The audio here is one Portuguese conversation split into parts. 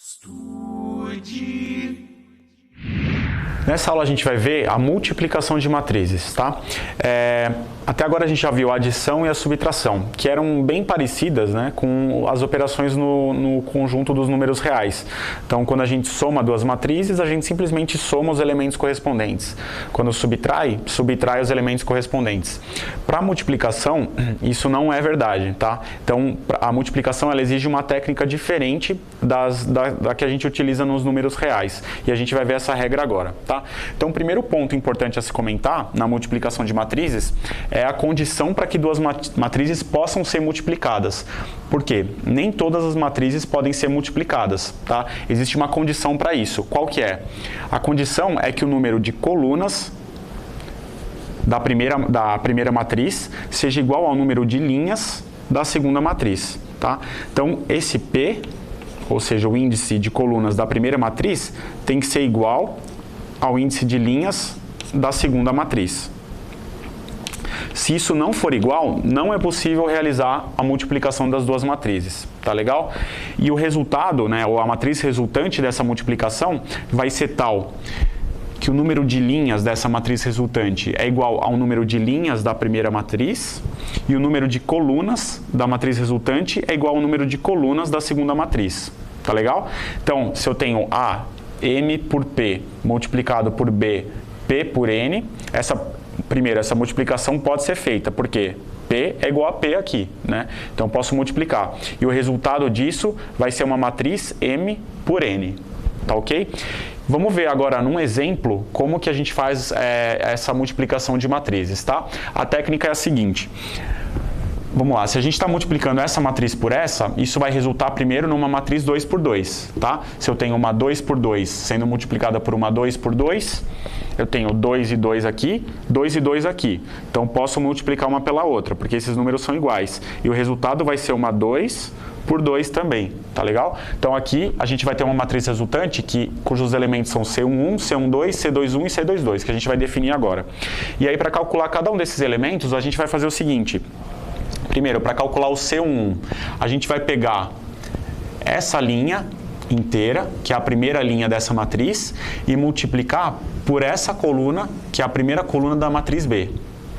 Estude. Nessa aula a gente vai ver a multiplicação de matrizes, tá? Até agora a gente já viu a adição e a subtração, que eram bem parecidas, né, com as operações no conjunto dos números reais. Então, quando a gente soma duas matrizes, a gente simplesmente soma os elementos correspondentes. Quando subtrai os elementos correspondentes. Para a multiplicação, isso não é verdade, tá? Então, a multiplicação ela exige uma técnica diferente da que a gente utiliza nos números reais. E a gente vai ver essa regra agora, tá? Então, o primeiro ponto importante a se comentar na multiplicação de matrizes é a condição para que duas matrizes possam ser multiplicadas. Por quê? Nem todas as matrizes podem ser multiplicadas, tá? Existe uma condição para isso. Qual que é? A condição é que o número de colunas da primeira matriz seja igual ao número de linhas da segunda matriz, tá? Então, esse P, ou seja, o índice de colunas da primeira matriz, tem que ser igual ao índice de linhas da segunda matriz. Se isso não for igual, não é possível realizar a multiplicação das duas matrizes, tá legal? E o resultado, né, ou a matriz resultante dessa multiplicação vai ser tal que o número de linhas dessa matriz resultante é igual ao número de linhas da primeira matriz e o número de colunas da matriz resultante é igual ao número de colunas da segunda matriz, tá legal? Então, se eu tenho A, M por P multiplicado por B, P por N, essa multiplicação pode ser feita, porque P é igual a P aqui, né? Então, eu posso multiplicar. E o resultado disso vai ser uma matriz M por N, tá ok? Vamos ver agora num exemplo como que a gente faz essa multiplicação de matrizes, tá? A técnica é a seguinte. Vamos lá, se a gente está multiplicando essa matriz por essa, isso vai resultar primeiro numa matriz 2 por 2, tá? Se eu tenho uma 2 por 2 sendo multiplicada por uma 2 por 2, eu tenho 2 e 2 aqui, 2 e 2 aqui. Então, posso multiplicar uma pela outra, porque esses números são iguais. E o resultado vai ser uma 2 por 2 também, tá legal? Então, aqui a gente vai ter uma matriz resultante cujos elementos são C11, C12, C21 e C22, que a gente vai definir agora. E aí, para calcular cada um desses elementos, a gente vai fazer o seguinte. Primeiro, para calcular o C11, a gente vai pegar essa linha inteira, que é a primeira linha dessa matriz, e multiplicar por essa coluna, que é a primeira coluna da matriz B.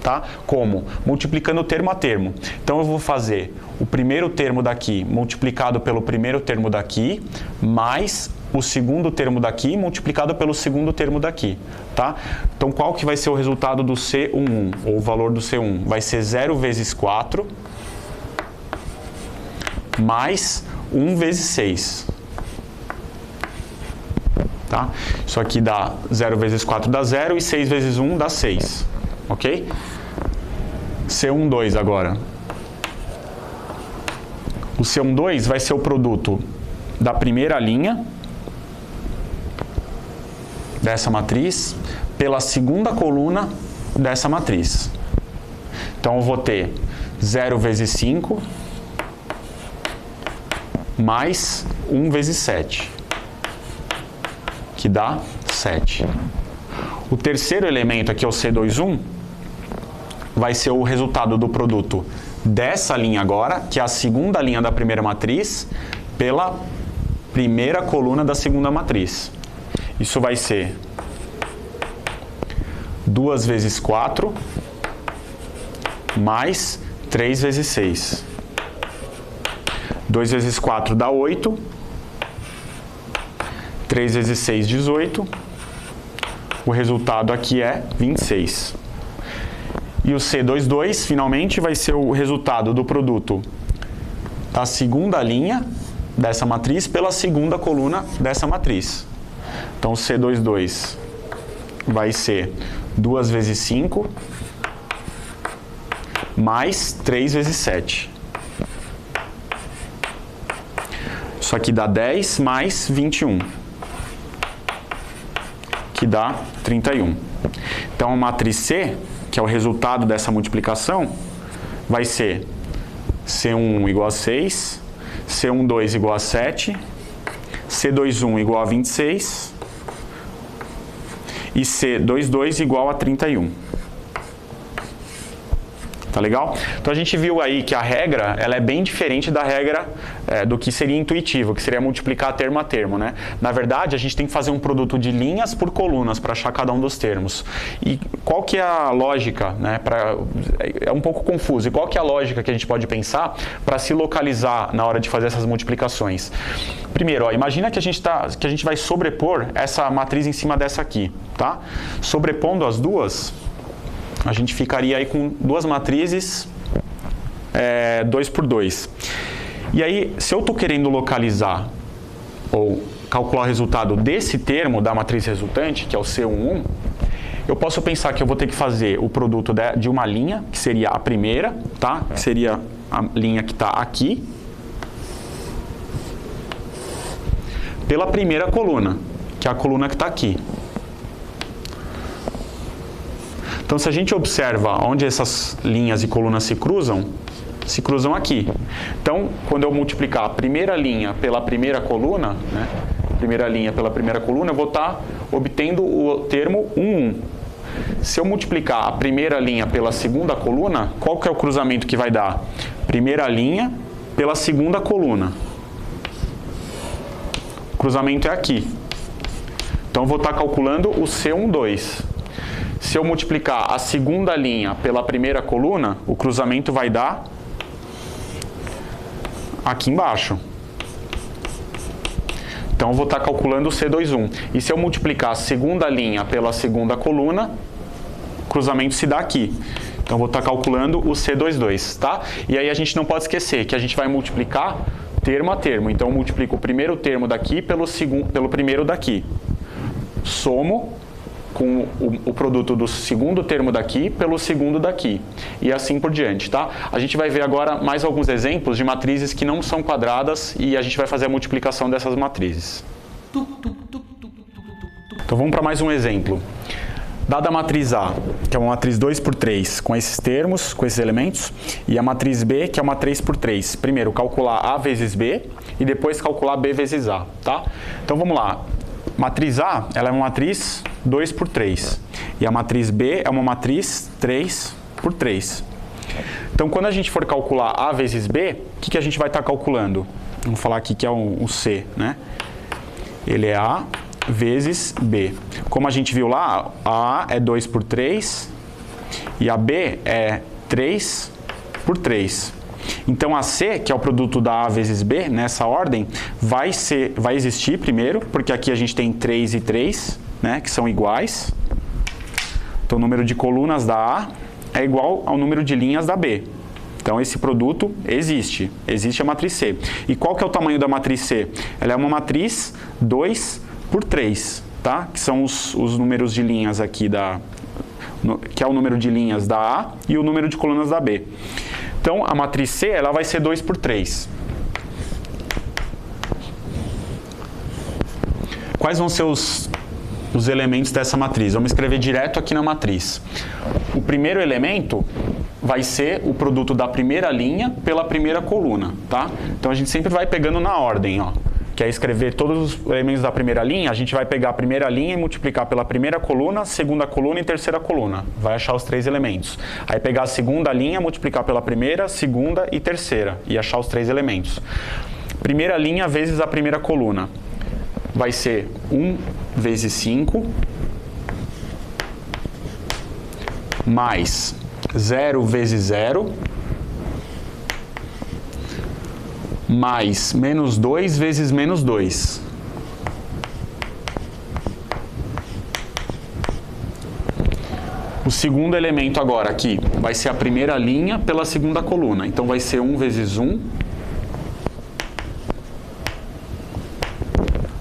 Tá? Como? Multiplicando termo a termo. Então, eu vou fazer o primeiro termo daqui multiplicado pelo primeiro termo daqui, mais o segundo termo daqui multiplicado pelo segundo termo daqui, tá? Então, qual que vai ser o resultado do C11, ou o valor do C1? Vai ser 0 vezes 4 mais 1 vezes 6. Tá? Isso aqui dá 0 vezes 4 dá 0 e 6 vezes 1 dá 6, ok? C12 agora. O C12 vai ser o produto da primeira linha dessa matriz pela segunda coluna dessa matriz. Então, eu vou ter 0 vezes 5 mais 1 vezes 7, que dá 7. O terceiro elemento aqui é o C21, vai ser o resultado do produto dessa linha agora, que é a segunda linha da primeira matriz, pela primeira coluna da segunda matriz. Isso vai ser 2 vezes 4 mais 3 vezes 6. 2 vezes 4 dá 8. 3 vezes 6, 18. O resultado aqui é 26. E o C22, finalmente, vai ser o resultado do produto da segunda linha dessa matriz pela segunda coluna dessa matriz. Então, o C22 vai ser 2 vezes 5 mais 3 vezes 7. Isso aqui dá 10 mais 21, que dá 31. Então, a matriz C, que é o resultado dessa multiplicação, vai ser C1 igual a 6, C12 igual a 7, C21 igual a 26 e C22 igual a 31. Tá Tá legal? Então a gente viu aí que a regra, ela é bem diferente da regra do que seria intuitivo, que seria multiplicar termo a termo, né? Na verdade, a gente tem que fazer um produto de linhas por colunas para achar cada um dos termos. E qual que é a lógica, né? É um pouco confuso. E qual que é a lógica que a gente pode pensar para se localizar na hora de fazer essas multiplicações? Primeiro, ó, imagina que a gente vai sobrepor essa matriz em cima dessa aqui, tá? Sobrepondo as duas, a gente ficaria aí com duas matrizes 2 por 2. E aí, se eu estou querendo localizar ou calcular o resultado desse termo da matriz resultante, que é o C11, eu posso pensar que eu vou ter que fazer o produto de uma linha, que seria a primeira, tá? Que seria a linha que está aqui, pela primeira coluna, que é a coluna que está aqui. Então, se a gente observa onde essas linhas e colunas se cruzam aqui. Então, quando eu multiplicar a primeira linha pela primeira coluna, né, primeira linha pela primeira coluna, eu vou estar obtendo o termo 1. Se eu multiplicar a primeira linha pela segunda coluna, qual que é o cruzamento que vai dar? Primeira linha pela segunda coluna. O cruzamento é aqui. Então, eu vou estar calculando o C12. Se eu multiplicar a segunda linha pela primeira coluna, o cruzamento vai dar aqui embaixo. Então, eu vou estar calculando o C21. E se eu multiplicar a segunda linha pela segunda coluna, o cruzamento se dá aqui. Então, eu vou estar calculando o C22, tá? E aí, a gente não pode esquecer que a gente vai multiplicar termo a termo. Então, eu multiplico o primeiro termo daqui pelo primeiro daqui. Somo com o produto do segundo termo daqui pelo segundo daqui, e assim por diante, tá? A gente vai ver agora mais alguns exemplos de matrizes que não são quadradas e a gente vai fazer a multiplicação dessas matrizes. Então vamos para mais um exemplo. Dada a matriz A, que é uma matriz 2 por 3, com esses termos, com esses elementos, e a matriz B, que é uma 3 por 3. Primeiro, calcular A vezes B, e depois calcular B vezes A, tá? Então vamos lá. Matriz A, ela é uma matriz 2 por 3. E a matriz B é uma matriz 3 por 3. Então, quando a gente for calcular A vezes B, o que a gente vai estar calculando? Vamos falar aqui que é um C, né? Ele é A vezes B. Como a gente viu lá, a A é 2 por 3 e a B é 3 por 3. Então, a C, que é o produto da A vezes B, nessa ordem, vai existir primeiro, porque aqui a gente tem 3 e 3, né, que são iguais. Então, o número de colunas da A é igual ao número de linhas da B. Então, esse produto existe a matriz C. E qual que é o tamanho da matriz C? Ela é uma matriz 2 por 3, tá? Que são os números de linhas aqui que é o número de linhas da A e o número de colunas da B. Então, a matriz C, ela vai ser 2 por 3. Quais vão ser os elementos dessa matriz? Vamos escrever direto aqui na matriz. O primeiro elemento vai ser o produto da primeira linha pela primeira coluna, tá? Então, a gente sempre vai pegando na ordem, ó. Que é escrever todos os elementos da primeira linha, a gente vai pegar a primeira linha e multiplicar pela primeira coluna, segunda coluna e terceira coluna. Vai achar os 3 elementos. Aí pegar a segunda linha, multiplicar pela primeira, segunda e terceira. E achar os 3 elementos. Primeira linha vezes a primeira coluna. Vai ser 1 vezes 5 mais 0 vezes 0 mais menos 2 vezes menos 2. O segundo elemento agora aqui vai ser a primeira linha pela segunda coluna. Então, vai ser 1 vezes 1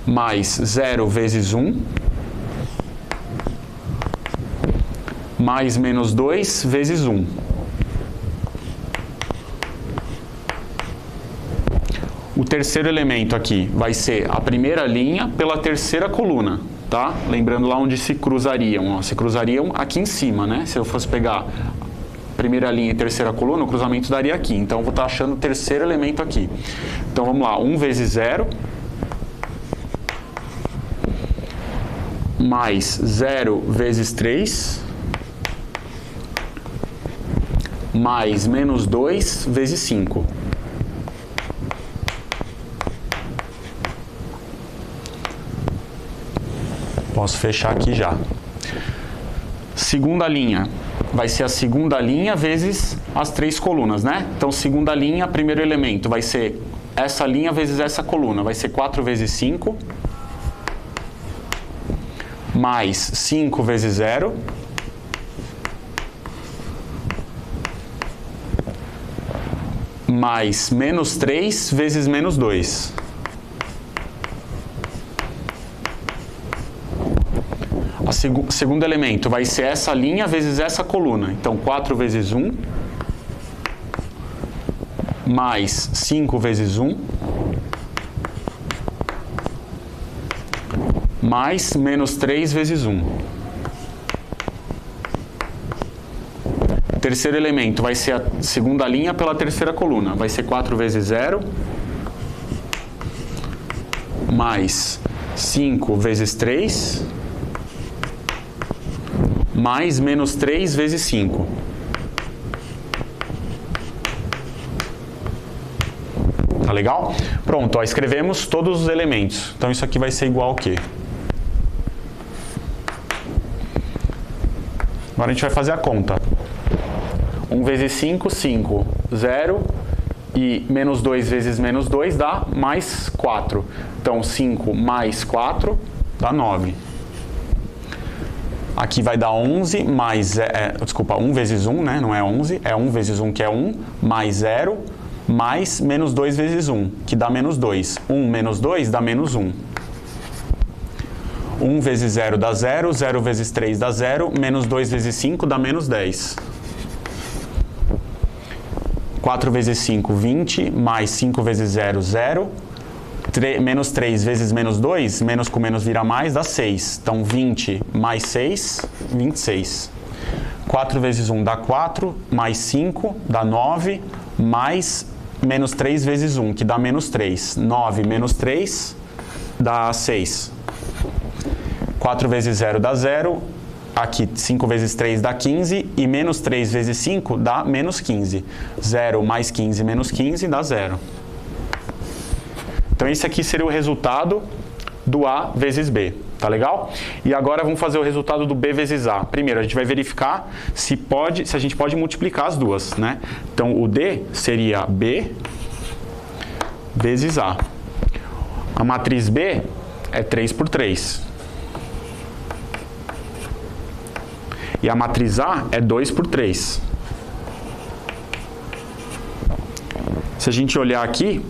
mais 0 vezes 1 mais menos 2 vezes 1. O terceiro elemento aqui vai ser a primeira linha pela terceira coluna, tá? Lembrando lá onde se cruzariam, ó, se cruzariam aqui em cima, né? Se eu fosse pegar primeira linha e terceira coluna, o cruzamento daria aqui. Então, eu vou estar achando o terceiro elemento aqui. Então, vamos lá, 1 vezes 0 mais 0 vezes 3 mais menos 2 vezes 5. Posso fechar aqui já. Segunda linha vai ser a segunda linha vezes as 3 colunas, né? Então, segunda linha, primeiro elemento vai ser essa linha vezes essa coluna. Vai ser 4 vezes 5, mais 5 vezes 0, mais menos 3 vezes menos 2. O segundo elemento vai ser essa linha vezes essa coluna. Então, 4 vezes 1, mais 5 vezes 1, mais menos 3 vezes 1. Terceiro elemento vai ser a segunda linha pela terceira coluna. Vai ser 4 vezes 0, mais 5 vezes 3, mais menos 3 vezes 5. Tá legal? Pronto, ó, escrevemos todos os elementos. Então isso aqui vai ser igual ao quê? Agora a gente vai fazer a conta. 1 vezes 5, 5. 0 e menos 2 vezes menos 2 dá mais 4. Então 5 mais 4 dá 9. Aqui vai dar 11 mais... desculpa, 1 vezes 1, né? Não é 11. É 1 vezes 1, que é 1, mais 0, mais menos 2 vezes 1, que dá menos 2. 1 menos 2 dá menos 1. 1 vezes 0 dá 0, 0 vezes 3 dá 0, menos 2 vezes 5 dá menos 10. 4 vezes 5, 20, mais 5 vezes 0, 0. Menos 3 vezes menos 2, menos com menos vira mais, dá 6. Então, 20 mais 6, 26. 4 vezes 1 dá 4, mais 5 dá 9, mais menos 3 vezes 1, que dá menos 3. 9 menos 3 dá 6. 4 vezes 0 dá 0. Aqui, 5 vezes 3 dá 15. E menos 3 vezes 5 dá menos 15. 0 mais 15 menos 15 dá 0. Então, esse aqui seria o resultado do A vezes B. Tá legal? E agora vamos fazer o resultado do B vezes A. Primeiro, a gente vai verificar se a gente pode multiplicar as duas, né? Então, o D seria B vezes A. A matriz B é 3 por 3. E a matriz A é 2 por 3. Se a gente olhar aqui,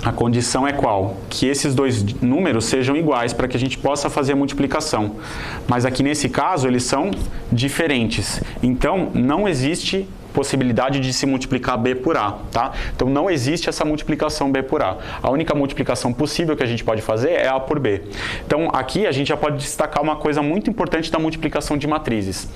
a condição é qual? Que esses dois números sejam iguais para que a gente possa fazer a multiplicação. Mas aqui nesse caso eles são diferentes. Então não existe possibilidade de se multiplicar B por A, tá? Então não existe essa multiplicação B por A. A única multiplicação possível que a gente pode fazer é A por B. Então aqui a gente já pode destacar uma coisa muito importante da multiplicação de matrizes.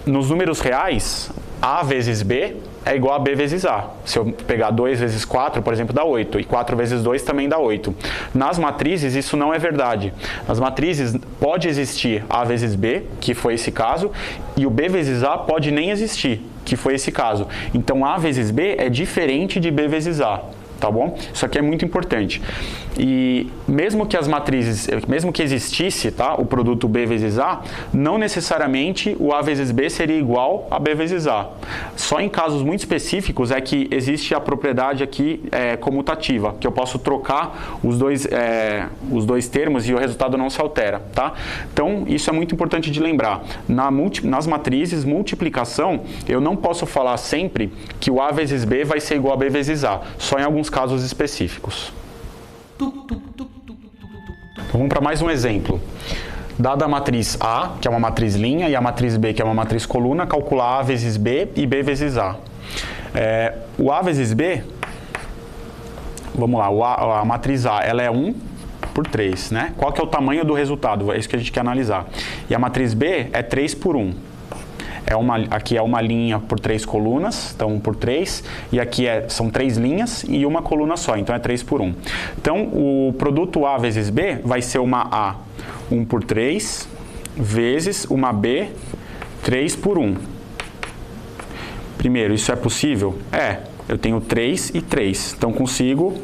Nos números reais, A vezes B é igual a B vezes A. Se eu pegar 2 vezes 4, por exemplo, dá 8. E 4 vezes 2 também dá 8. Nas matrizes, isso não é verdade. Nas matrizes, pode existir A vezes B, que foi esse caso, e o B vezes A pode nem existir, que foi esse caso. Então, A vezes B é diferente de B vezes A. Tá bom? Isso aqui é muito importante. E mesmo que as matrizes, mesmo que existisse, tá, o produto B vezes A, não necessariamente o A vezes B seria igual a B vezes A. Só em casos muito específicos é que existe a propriedade aqui comutativa, que eu posso trocar os dois termos e o resultado não se altera, tá? Então, isso é muito importante de lembrar. Nas matrizes, multiplicação, eu não posso falar sempre que o A vezes B vai ser igual a B vezes A, só em alguns casos específicos. Então, vamos para mais um exemplo. Dada a matriz A, que é uma matriz linha, e a matriz B, que é uma matriz coluna, calcular A vezes B e B vezes A. O A vezes B, vamos lá, a matriz A ela é 1 por 3, né? Qual que é o tamanho do resultado? É isso que a gente quer analisar. E a matriz B é 3 por 1. Aqui é uma linha por 3 colunas, então 1 por 3, e aqui são 3 linhas e uma coluna só, então é 3 por 1. Então, o produto A vezes B vai ser uma A 1 por 3 vezes uma B 3 por 1. Primeiro, isso é possível? Eu tenho 3 e 3, então consigo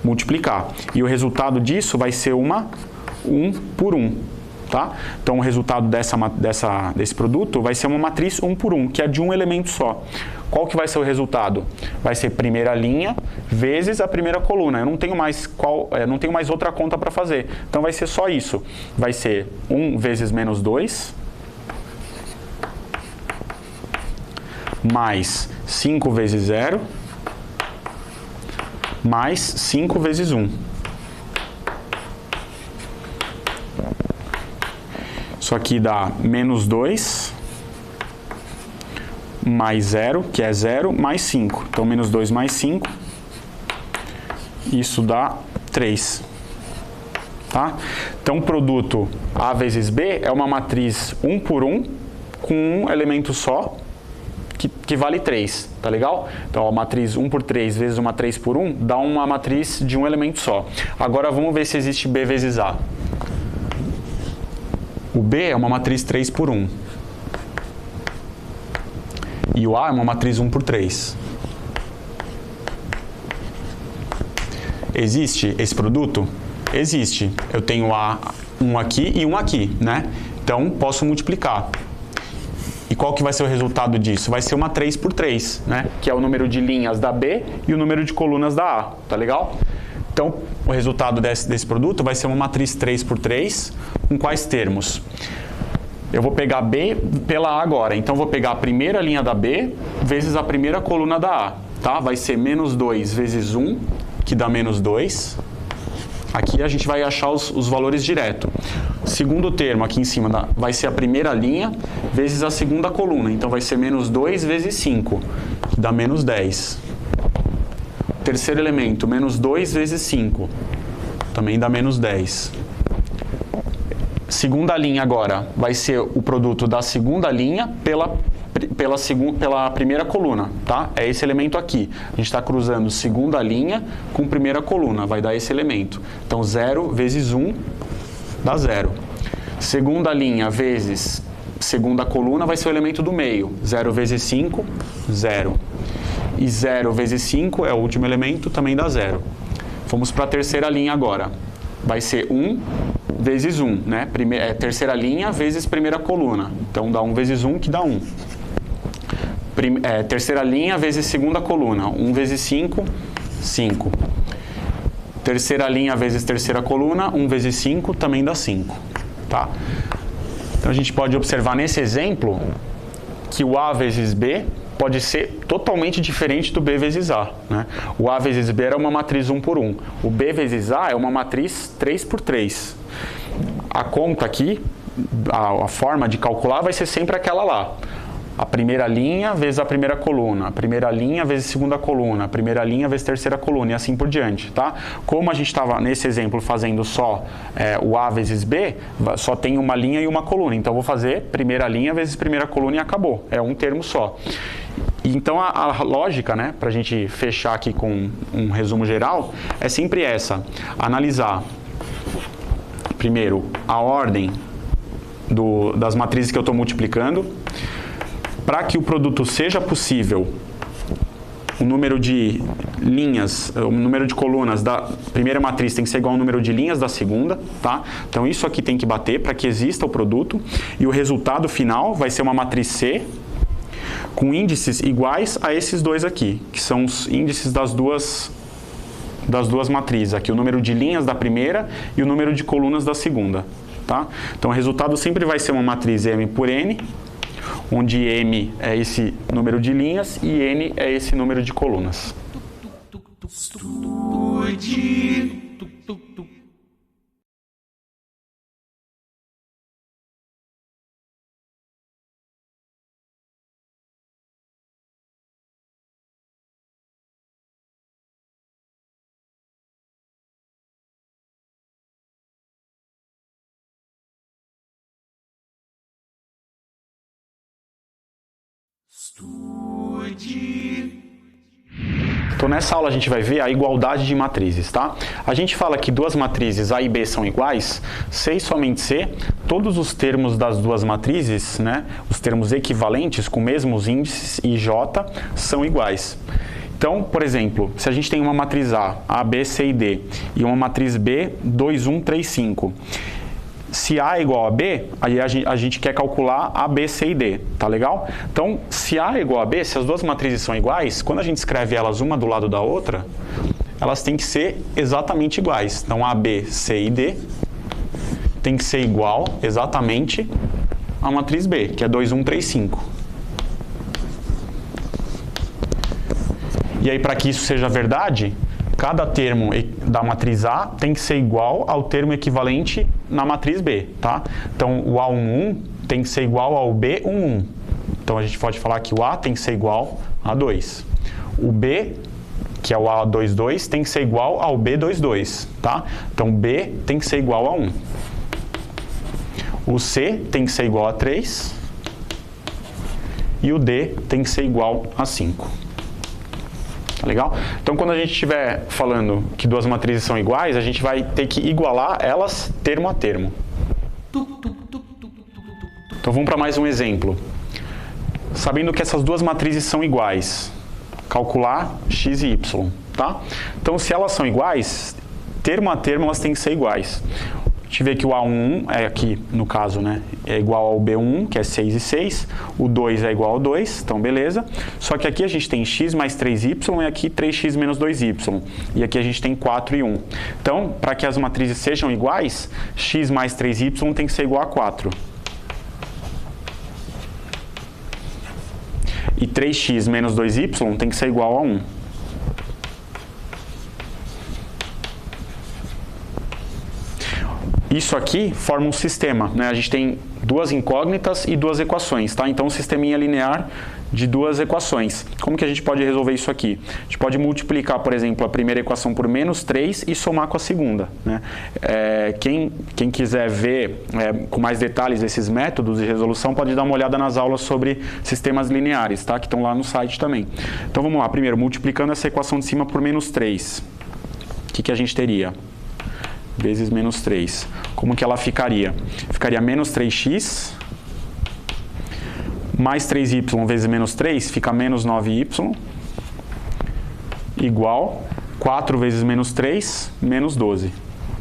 multiplicar. E o resultado disso vai ser 1 por 1. Tá? Então o resultado desse produto vai ser uma matriz 1 por 1, que é de um elemento só. Qual que vai ser o resultado? Vai ser primeira linha vezes a primeira coluna. Eu não tenho mais outra conta para fazer. Então vai ser só isso. Vai ser 1 vezes menos 2, mais 5 vezes 0, mais 5 vezes 1. Isso aqui dá menos 2, mais 0, que é 0, mais 5. Então, menos 2 mais 5, isso dá 3. Tá? Então, o produto A vezes B é uma matriz 1 por 1, com um elemento só, que vale 3, tá legal? Então, a matriz 1 por 3 vezes uma 3 por 1 dá uma matriz de um elemento só. Agora, vamos ver se existe B vezes A. O B é uma matriz 3 por 1. E o A é uma matriz 1 por 3. Existe esse produto? Existe. Eu tenho um aqui e um aqui, né? Então, posso multiplicar. E qual que vai ser o resultado disso? Vai ser uma 3 por 3, né? Que é o número de linhas da B e o número de colunas da A, tá legal? Então, o resultado desse produto vai ser uma matriz 3 por 3, com quais termos? Eu vou pegar B pela A agora, então vou pegar a primeira linha da B vezes a primeira coluna da A, tá? Vai ser menos 2 vezes 1, que dá menos 2. Aqui a gente vai achar os valores direto. Segundo termo aqui em cima vai ser a primeira linha vezes a segunda coluna, então vai ser menos 2 vezes 5, que dá menos 10. Terceiro elemento, menos 2 vezes 5, também dá menos 10. Segunda linha agora, vai ser o produto da segunda linha pela primeira coluna, tá? É esse elemento aqui. A gente está cruzando segunda linha com primeira coluna, vai dar esse elemento. Então, 0 vezes 1 dá 0. Segunda linha vezes segunda coluna vai ser o elemento do meio. 0 vezes 5, 0. E 0 vezes 5 é o último elemento, também dá 0. Vamos para a terceira linha agora. Vai ser 1 vezes 1, né? Terceira linha vezes primeira coluna. Então, dá 1 vezes 1, que dá 1. Terceira linha vezes segunda coluna. 1 vezes 5, 5. Terceira linha vezes terceira coluna. 1 vezes 5, também dá 5. Tá? Então, a gente pode observar nesse exemplo que o A vezes B pode ser totalmente diferente do B vezes A, né? O A vezes B era uma matriz 1 por 1. O B vezes A é uma matriz 3 por 3. A conta aqui, a forma de calcular vai ser sempre aquela lá. A primeira linha vezes a primeira coluna, a primeira linha vezes a segunda coluna, a primeira linha vezes a terceira coluna e assim por diante, tá? Como a gente estava nesse exemplo fazendo só o A vezes B, só tem uma linha e uma coluna. Então, eu vou fazer primeira linha vezes primeira coluna e acabou. É um termo só. Então, a lógica, né, para a gente fechar aqui com um resumo geral, é sempre essa. Analisar, primeiro, a ordem das matrizes que eu estou multiplicando. Para que o produto seja possível, o número de linhas, o número de colunas da primeira matriz tem que ser igual ao número de linhas da segunda, tá? Então, isso aqui tem que bater para que exista o produto. E o resultado final vai ser uma matriz C com índices iguais a esses dois aqui, que são os índices das duas matrizes. Aqui, o número de linhas da primeira e o número de colunas da segunda, tá? Então, o resultado sempre vai ser uma matriz M por N, onde M é esse número de linhas e N é esse número de colunas. Então nessa aula a gente vai ver a igualdade de matrizes, tá? A gente fala que duas matrizes A e B são iguais, C e somente C, todos os termos das duas matrizes, né, os termos equivalentes com mesmos índices e J são iguais. Então, por exemplo, se a gente tem uma matriz A, B, C e D, e uma matriz B, 2, 1, 3, 5. Se A é igual a B, aí a gente quer calcular A, B, C e D, tá legal? Então, se A é igual a B, se as duas matrizes são iguais, quando a gente escreve elas uma do lado da outra, elas têm que ser exatamente iguais. Então, A, B, C e D tem que ser igual exatamente à matriz B, que é 2, 1, 3, 5. E aí, para que isso seja verdade, cada termo da matriz A tem que ser igual ao termo equivalente na matriz B, tá? Então, o A11 tem que ser igual ao B11. Então, a gente pode falar que o A tem que ser igual a 2. O B, que é o A22, tem que ser igual ao B22, tá? Então, B tem que ser igual a 1. O C tem que ser igual a 3. E o D tem que ser igual a 5. Tá legal? Então, quando a gente estiver falando que duas matrizes são iguais, a gente vai ter que igualar elas termo a termo. Então, vamos para mais um exemplo. Sabendo que essas duas matrizes são iguais, calcular x e y, tá? Então, se elas são iguais, termo a termo elas têm que ser iguais. A gente vê que o A11 é aqui, no caso, né, é igual ao B1, que é 6 e 6. O 2 é igual ao 2, então beleza. Só que aqui a gente tem x mais 3y e aqui 3x menos 2y. E aqui a gente tem 4 e 1. Então, para que as matrizes sejam iguais, x mais 3y tem que ser igual a 4. E 3x menos 2y tem que ser igual a 1. Isso aqui forma um sistema, né? A gente tem duas incógnitas e duas equações, tá? Então, um sisteminha linear de duas equações. Como que a gente pode resolver isso aqui? A gente pode multiplicar, por exemplo, a primeira equação por menos 3 e somar com a segunda, né? Quem quiser ver com mais detalhes esses métodos de resolução, pode dar uma olhada nas aulas sobre sistemas lineares, tá? Que estão lá no site também. Então, vamos lá. Primeiro, multiplicando essa equação de cima por menos 3. O que a gente teria? Vezes menos 3. Como que ela ficaria? Ficaria menos 3x mais 3y vezes menos 3, fica menos 9y, igual 4 vezes menos 3, menos 12.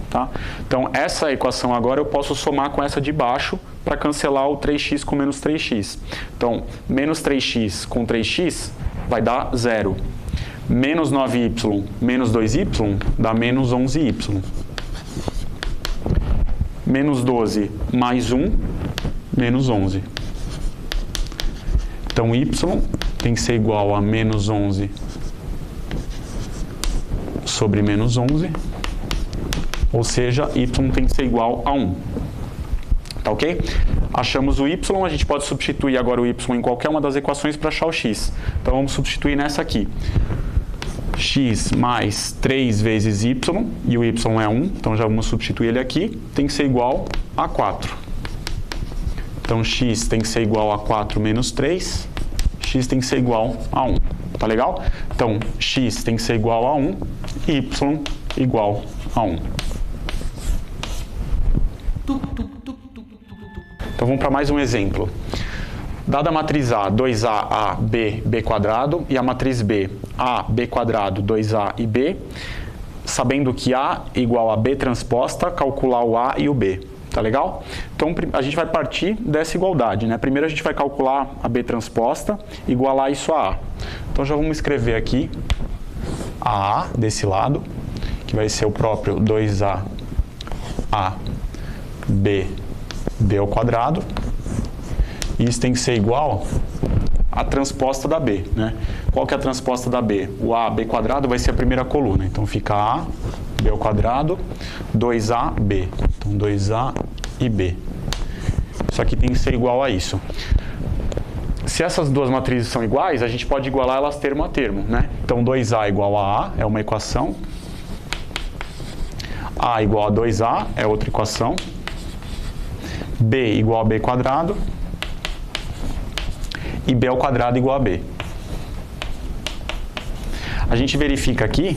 Tá? Então, essa equação agora eu posso somar com essa de baixo para cancelar o 3x com menos 3x. Então, menos 3x com 3x vai dar 0. Menos 9y menos 2y dá menos 11y. Menos 12 mais 1, menos 11. Então, y tem que ser igual a menos 11 sobre menos 11, ou seja, y tem que ser igual a 1. Tá ok? Achamos o y, a gente pode substituir agora o y em qualquer uma das equações para achar o x. Então, vamos substituir nessa aqui. X mais 3 vezes y, e o y é 1, então já vamos substituir ele aqui, tem que ser igual a 4. Então, x tem que ser igual a 4 menos 3, x tem que ser igual a 1. Tá legal? Então, x tem que ser igual a 1, e y igual a 1. Então, vamos para mais um exemplo. Dada a matriz A, 2A, A, B, B quadrado, e a matriz B, A, B quadrado, 2A e B, sabendo que A igual a B transposta, calcular o A e o B. Tá legal? Então, a gente vai partir dessa igualdade, né? Primeiro a gente vai calcular a B transposta, igualar isso a A. Então, já vamos escrever aqui a desse lado, que vai ser o próprio 2A, A, B, B ao quadrado. E isso tem que ser igual à transposta da B, né? Qual que é a transposta da B? O A, B quadrado vai ser a primeira coluna. Então, fica A, B ao quadrado, 2A, B. Então, 2A e B. Isso aqui tem que ser igual a isso. Se essas duas matrizes são iguais, a gente pode igualar elas termo a termo, né? Então, 2A igual a A é uma equação. A igual a 2A é outra equação. B igual a B quadrado. E B ao quadrado igual a B. A gente verifica aqui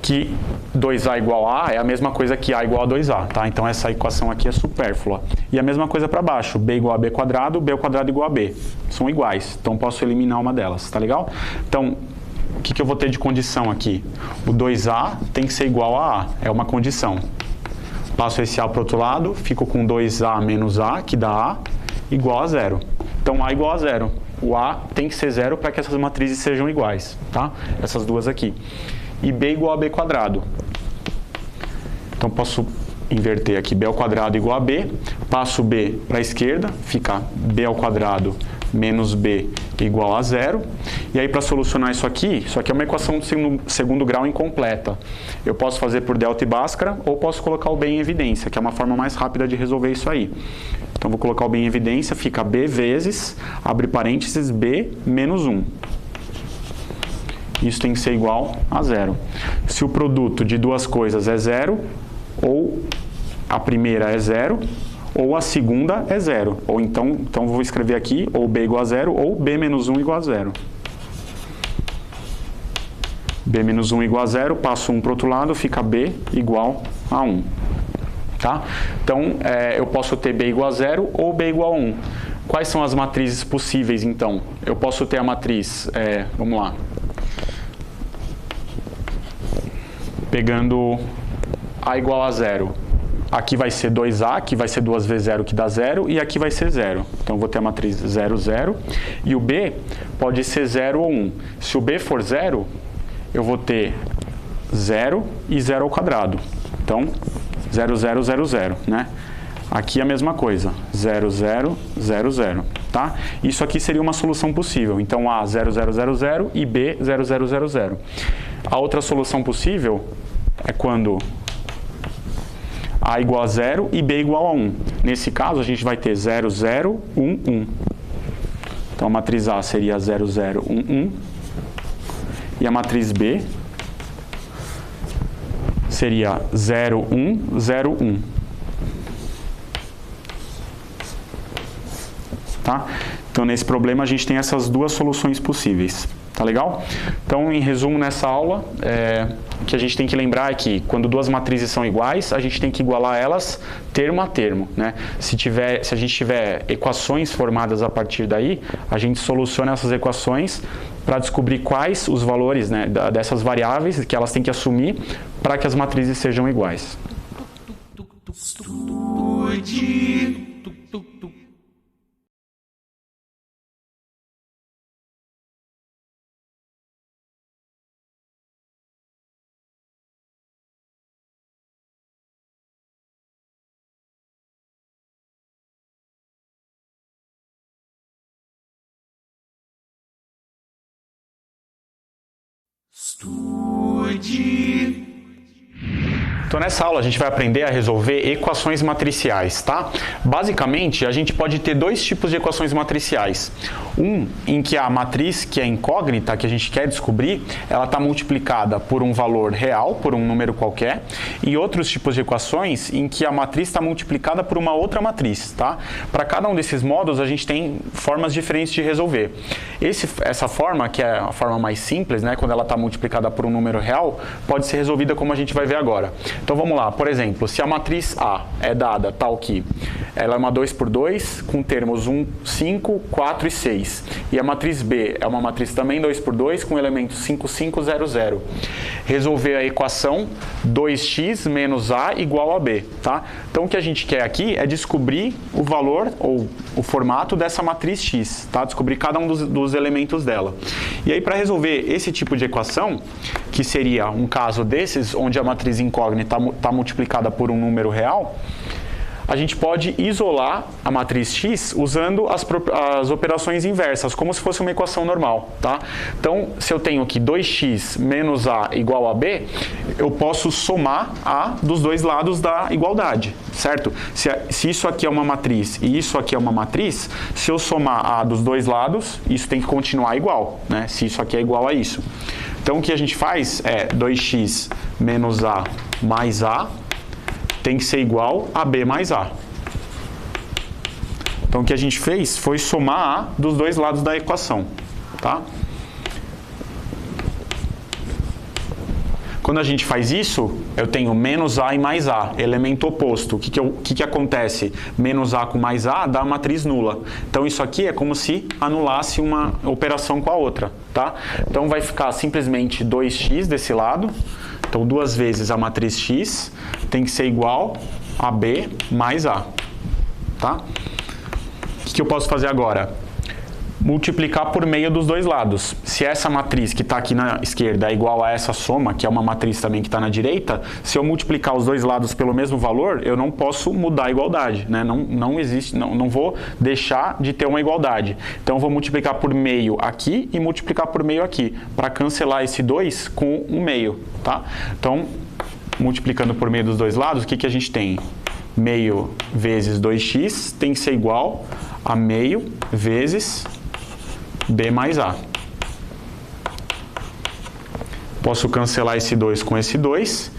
que 2A igual a A é a mesma coisa que A igual a 2A, tá? Então essa equação aqui é supérflua. E a mesma coisa para baixo, B igual a B quadrado, B ao quadrado igual a B. São iguais, então posso eliminar uma delas, tá legal? Então, o que eu vou ter de condição aqui? O 2A tem que ser igual a A, é uma condição. Passo esse A para o outro lado, fico com 2A menos A, que dá A, igual a 0. Então A igual a 0. O A tem que ser 0 para que essas matrizes sejam iguais, tá? Essas duas aqui. E B igual a B quadrado. Então posso inverter aqui, B ao quadrado igual a B, passo B para a esquerda, fica B ao quadrado menos B igual a 0. E aí para solucionar isso aqui é uma equação de segundo grau incompleta. Eu posso fazer por delta e bhaskara ou posso colocar o B em evidência, que é uma forma mais rápida de resolver isso aí. Então vou colocar o B em evidência, fica B vezes, abre parênteses, B menos 1. Isso tem que ser igual a 0. Se o produto de duas coisas é 0, ou a primeira é 0, ou a segunda é 0. Ou então vou escrever aqui, ou B igual a 0, ou B menos 1 igual a 0. B menos 1 igual a 0, passo 1 para o outro lado, fica B igual a 1. Tá? Então, eu posso ter B igual a 0 ou B igual a 1. Quais são as matrizes possíveis, então? Eu posso ter a matriz, vamos lá. Pegando A igual a 0. Aqui vai ser 2A, aqui vai ser 2 vezes 0, que dá 0, e aqui vai ser 0. Então, eu vou ter a matriz 0, 0. E o B pode ser 0 ou 1. Se o B for 0, eu vou ter 0 e 0 ao quadrado. Então, 0, 0, 0, 0, né? Aqui a mesma coisa, 0, 0, 0, 0, tá? Isso aqui seria uma solução possível. Então, A, 0, 0, 0, 0 e B, 0, 0, 0, 0. A outra solução possível é quando A igual a 0 e B igual a 1. Nesse caso, a gente vai ter 0, 0, 1, 1. Então, a matriz A seria 0, 0, 1, 1. E a matriz B seria 0, 1, 0, 1. Tá? Então, nesse problema, a gente tem essas duas soluções possíveis. Tá legal? Então, em resumo, nessa aula, o que a gente tem que lembrar é que quando duas matrizes são iguais, a gente tem que igualar elas termo a termo, né? Se a gente tiver equações formadas a partir daí, a gente soluciona essas equações para descobrir quais os valores, né, dessas variáveis que elas têm que assumir para que as matrizes sejam iguais. Então, nessa aula a gente vai aprender a resolver equações matriciais, tá? Basicamente, a gente pode ter dois tipos de equações matriciais. Um em que a matriz, que é incógnita, que a gente quer descobrir, ela está multiplicada por um valor real, por um número qualquer, e outros tipos de equações em que a matriz está multiplicada por uma outra matriz, tá? Para cada um desses modos, a gente tem formas diferentes de resolver. Essa forma, que é a forma mais simples, né, quando ela está multiplicada por um número real, pode ser resolvida como a gente vai ver agora. Então vamos lá, por exemplo, se a matriz A é dada tal que ela é uma 2 por 2 com termos 1, 5, 4 e 6. E a matriz B é uma matriz também 2 por 2 com elementos 5, 5, 0, 0. Resolver a equação 2x menos A igual a B, tá? Então o que a gente quer aqui é descobrir o valor ou o formato dessa matriz X, tá? Descobrir cada um dos elementos dela. E aí para resolver esse tipo de equação, que seria um caso desses, onde a matriz incógnita está multiplicada por um número real, a gente pode isolar a matriz X usando as operações inversas, como se fosse uma equação normal, tá? Então, se eu tenho aqui 2x menos A igual a B, eu posso somar A dos dois lados da igualdade, certo? Se isso aqui é uma matriz e isso aqui é uma matriz, se eu somar A dos dois lados, isso tem que continuar igual, né? Se isso aqui é igual a isso. Então, o que a gente faz é 2x menos A mais A tem que ser igual a B mais A. Então, o que a gente fez foi somar A dos dois lados da equação, tá? Quando a gente faz isso, eu tenho menos A e mais A, elemento oposto. O que acontece? Menos A com mais A dá a matriz nula. Então isso aqui é como se anulasse uma operação com a outra, tá? Então vai ficar simplesmente 2x desse lado. Então 2 vezes a matriz x tem que ser igual a B mais A, tá? O que eu posso fazer agora? Multiplicar por meio dos dois lados. Se essa matriz que está aqui na esquerda é igual a essa soma, que é uma matriz também que está na direita, se eu multiplicar os dois lados pelo mesmo valor, eu não posso mudar a igualdade, né? Não existe, não vou deixar de ter uma igualdade. Então eu vou multiplicar por meio aqui e multiplicar por meio aqui, para cancelar esse 2 com um meio, tá? Então, multiplicando por meio dos dois lados, o que a gente tem? Meio vezes 2x tem que ser igual a meio vezes B mais A. Posso cancelar esse 2 com esse 2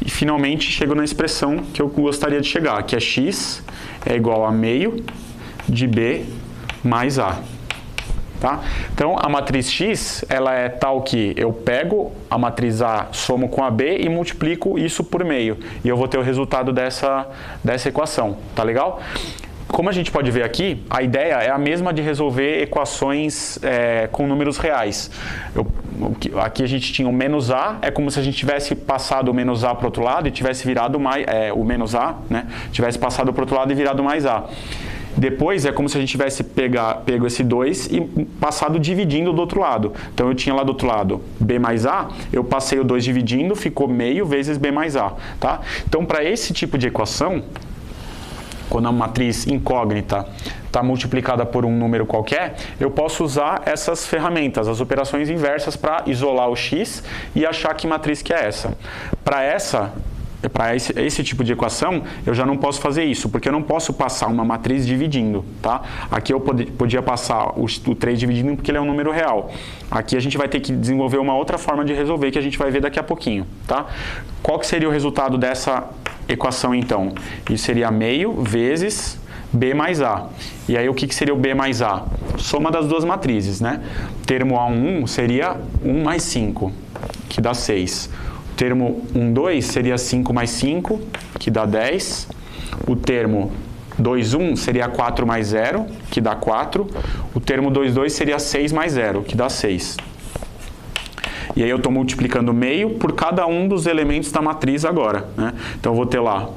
e finalmente chego na expressão que eu gostaria de chegar, que é x é igual a meio de B mais A. Tá? Então, a matriz x ela é tal que eu pego a matriz A, somo com a B e multiplico isso por meio. E eu vou ter o resultado dessa equação. Tá legal? Como a gente pode ver aqui, a ideia é a mesma de resolver equações com números reais. Aqui a gente tinha o menos A, é como se a gente tivesse passado o menos A para o outro lado e tivesse virado mais, o menos A, né? Tivesse passado para o outro lado e virado mais A. Depois é como se a gente tivesse pego esse 2 e passado dividindo do outro lado. Então eu tinha lá do outro lado B mais A, eu passei o 2 dividindo, ficou meio vezes B mais A. Tá? Então para esse tipo de equação, quando a matriz incógnita está multiplicada por um número qualquer, eu posso usar essas ferramentas, as operações inversas, para isolar o x e achar que matriz que é essa. Para esse tipo de equação, eu já não posso fazer isso, porque eu não posso passar uma matriz dividindo, tá? Aqui eu podia passar o 3 dividindo porque ele é um número real. Aqui a gente vai ter que desenvolver uma outra forma de resolver, que a gente vai ver daqui a pouquinho, tá? Qual que seria o resultado dessa equação, então? Isso seria meio vezes B mais A. E aí o que seria o B mais A? Soma das duas matrizes, né? Termo A1 seria 1 mais 5, que dá 6. O termo 1, 2 seria 5 mais 5, que dá 10. O termo 2, 1 seria 4 mais 0, que dá 4. O termo 2, 2 seria 6 mais 0, que dá 6. E aí eu estou multiplicando meio por cada um dos elementos da matriz agora, né? Então eu vou ter lá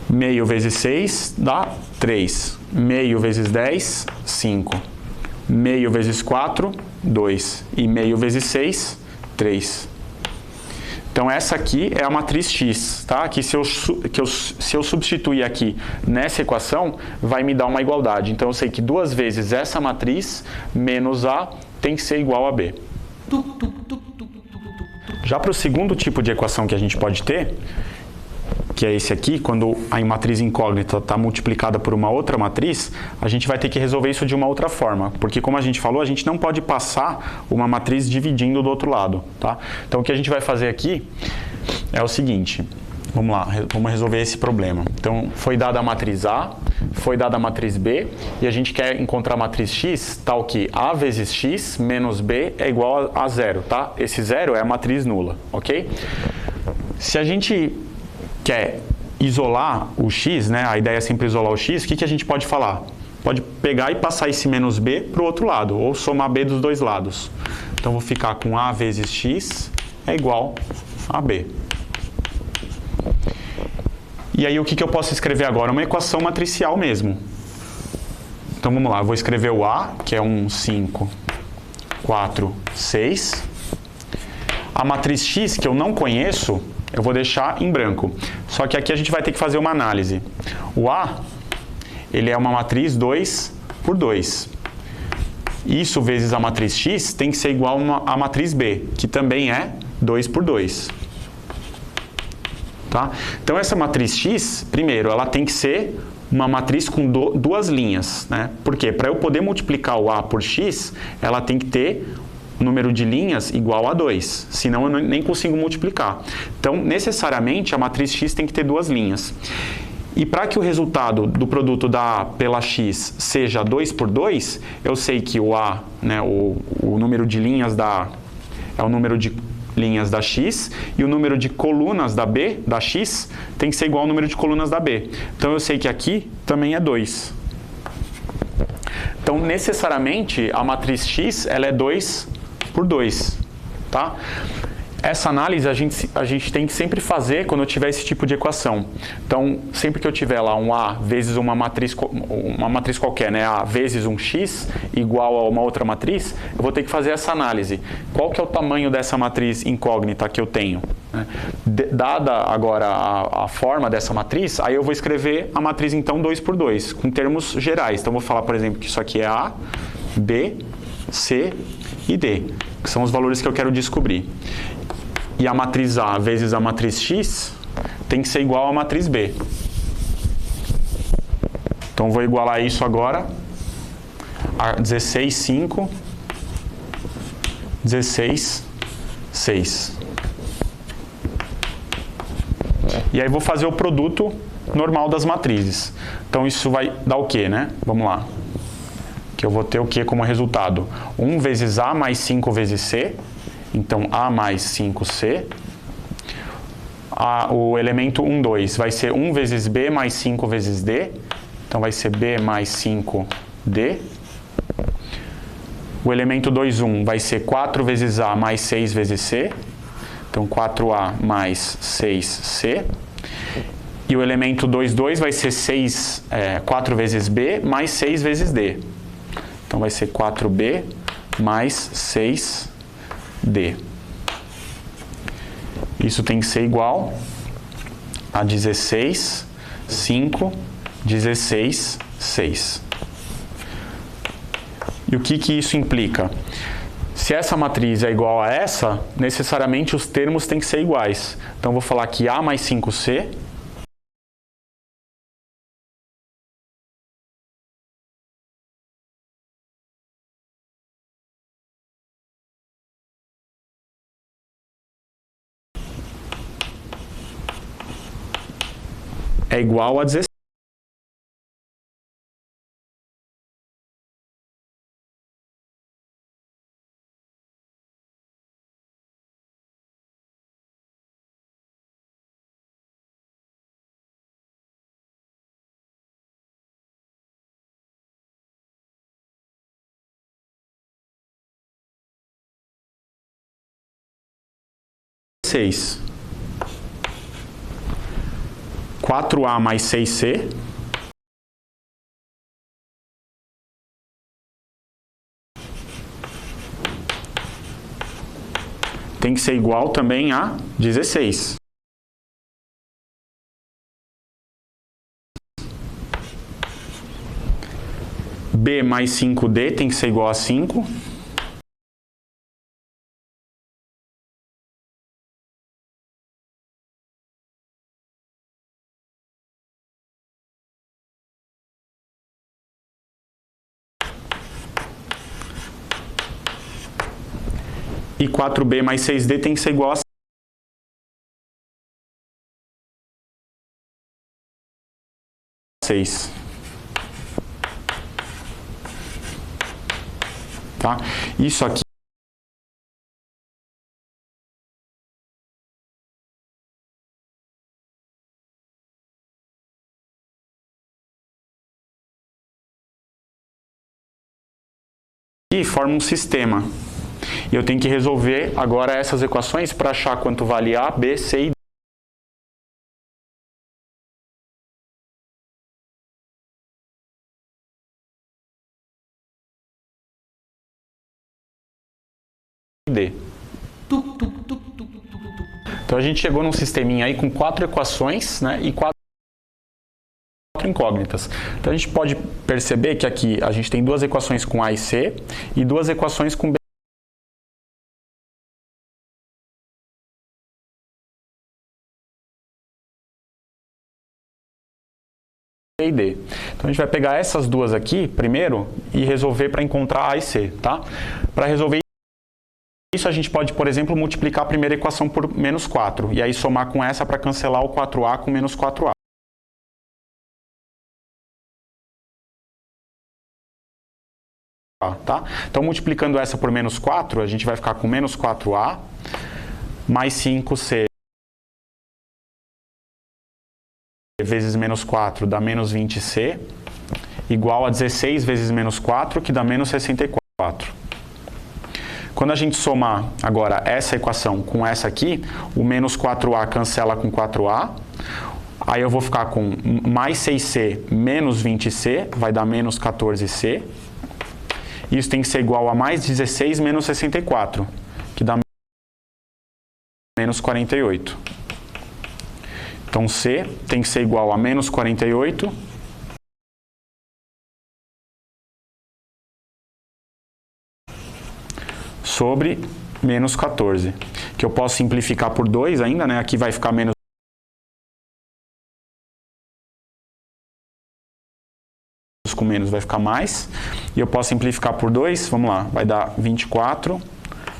meio vezes 6 dá 3. Meio vezes 10, 5. Meio vezes 4, 2. E meio vezes 6, 3. Então essa aqui é a matriz x, tá? Que se eu substituir aqui nessa equação, vai me dar uma igualdade. Então eu sei que 2 vezes essa matriz menos A tem que ser igual a B. Já para o segundo tipo de equação que a gente pode ter, que é esse aqui, quando a matriz incógnita está multiplicada por uma outra matriz, a gente vai ter que resolver isso de uma outra forma, porque como a gente falou, a gente não pode passar uma matriz dividindo do outro lado, tá? Então o que a gente vai fazer aqui é o seguinte, vamos lá, vamos resolver esse problema. Então foi dada a matriz A, foi dada a matriz B, e a gente quer encontrar a matriz x, tal que A vezes x menos B é igual a 0, tá? Esse 0 é a matriz nula, ok? Se a gente quer isolar o x, né? A ideia é sempre isolar o x, o que a gente pode falar? Pode pegar e passar esse menos b para o outro lado, ou somar b dos dois lados. Então, vou ficar com a vezes x é igual a b. E aí, o que eu posso escrever agora? Uma equação matricial mesmo. Então, vamos lá. Eu vou escrever o a, que é 1, 5, 4, 6. A matriz x, que eu não conheço, eu vou deixar em branco. Só que aqui a gente vai ter que fazer uma análise. O A, ele é uma matriz 2 por 2. Isso vezes a matriz x tem que ser igual a matriz B, que também é 2 por 2. Tá? Então essa matriz x, primeiro, ela tem que ser uma matriz com duas linhas, né? Por quê? Para eu poder multiplicar o A por x, ela tem que ter número de linhas igual a 2, senão eu nem consigo multiplicar. Então, necessariamente, a matriz x tem que ter duas linhas. E para que o resultado do produto da A pela x seja 2 por 2, eu sei que o A, né, o número de linhas da A, é o número de linhas da X e o número de colunas da B, da X, tem que ser igual ao número de colunas da B. Então eu sei que aqui também é 2. Então necessariamente a matriz X ela é 2 por 2, tá? Essa análise a gente tem que sempre fazer quando eu tiver esse tipo de equação. Então, sempre que eu tiver lá um A vezes uma matriz qualquer, né? A vezes um X igual a uma outra matriz, eu vou ter que fazer essa análise. Qual que é o tamanho dessa matriz incógnita que eu tenho? Dada agora a forma dessa matriz, aí eu vou escrever a matriz então 2 por 2, com termos gerais. Então, eu vou falar, por exemplo, que isso aqui é A, B, C e D, que são os valores que eu quero descobrir. E a matriz A vezes a matriz X tem que ser igual à matriz B. Então, vou igualar isso agora a 16, 5, 16, 6. E aí, vou fazer o produto normal das matrizes. Então, isso vai dar o quê, né? Vamos lá. Que eu vou ter o quê como resultado? 1 vezes A mais 5 vezes C. Então, A mais 5C. O elemento 1, 2 vai ser 1 vezes B mais 5 vezes D. Então, vai ser B mais 5D. O elemento 2, 1 vai ser 4 vezes A mais 6 vezes C. Então, 4A mais 6C. E o elemento 2, 2 vai ser 4 vezes B mais 6 vezes D. Então, vai ser 4B mais 6D. Isso tem que ser igual a 16, 5, 16, 6. E o que isso implica? Se essa matriz é igual a essa, necessariamente os termos têm que ser iguais. Então, eu vou falar que A mais 5C é igual a 16. Seis. 4A mais 6C tem que ser igual também a 16. B mais 5D tem que ser igual a 5. E 4B mais 6D tem que ser igual a 6. Tá? Isso aqui forma um sistema. E eu tenho que resolver agora essas equações para achar quanto vale A, B, C e D. Então a gente chegou num sisteminha aí com 4 equações, né, e 4 incógnitas. Então a gente pode perceber que aqui a gente tem 2 equações com A e C e 2 equações com B e D. Então a gente vai pegar essas duas aqui primeiro e resolver para encontrar A e C, tá? Para resolver isso a gente pode, por exemplo, multiplicar a primeira equação por menos 4 e aí somar com essa para cancelar o 4A com menos 4A. Tá? Então multiplicando essa por menos 4, a gente vai ficar com menos 4A mais 5C vezes menos 4 dá menos 20C, igual a 16 vezes menos 4, que dá menos 64. Quando a gente somar agora essa equação com essa aqui, o menos 4A cancela com 4A, aí eu vou ficar com mais 6C menos 20C, vai dar menos 14C. Isso tem que ser igual a mais 16 menos 64, que dá menos 48. Então, C tem que ser igual a menos 48 sobre menos 14, que eu posso simplificar por 2 ainda, né? Aqui vai ficar menos com menos vai ficar mais, e eu posso simplificar por 2, vamos lá, vai dar 24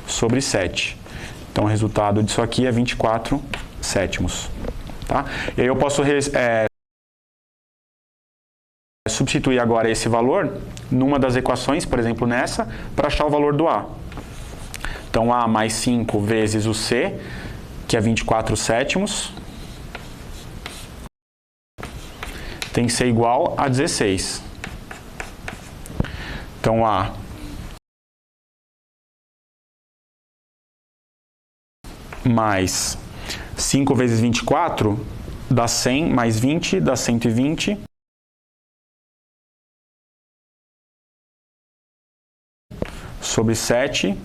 sobre 7. Então, o resultado disso aqui é 24 sétimos. Tá? E aí eu posso substituir agora esse valor numa das equações, por exemplo, nessa, para achar o valor do A. Então, A mais 5 vezes o C, que é 24 sétimos, tem que ser igual a 16. Então, A mais 5 vezes 24 dá 100, mais 20 dá 120. Sobre 7